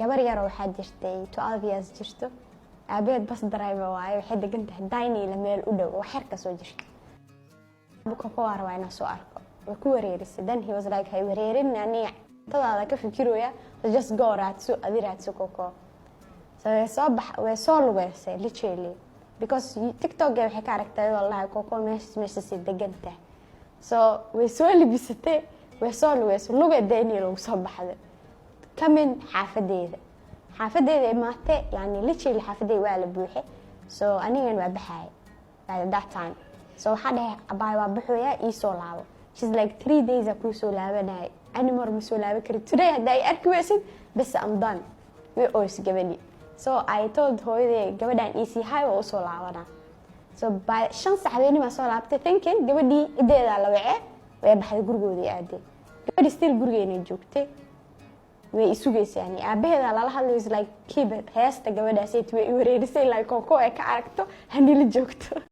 gabar yar oo waxaa jirtay 12 years jirto aabeed bas driver waayo waxay degan tahay Dainila meel u dhow oo xer ka soo jirta buka ku warwaa inaa soo arko way ku wareerisay then he was like hay wareerin ani tadaada ka fikirooya just go raadso adiraadso koko way soo lugeysay literally because TikTok waxay ka aragtay wallahi koko meesha si deganta so way soo libisatay way soo lugeysay luga Dainila ugu soo baxday kamin xaafadeeda maate yani literally xaafadeeda waa la buuxay so anigan waa baxay by that time so waxa dhahay abay waa buuxaya ii soo laabo she's like 3 days aku soo laabanay anymore ma soo laaban kari today haday arki weysid bas I'm done we always gabadhi so I told hooyaday gabadhan easy high oo soo laabana so by shan saxabeeni ma soo laabtay thinking gabadhi ideeda la wacay way baxday gurigoodii aaday gabadhi still gurigeena joogtay way isugaysaa yani aabaheeda la hadlay is like keep heesta gabadhaas ay wareerisay like koko ay ka aragto hanila joogto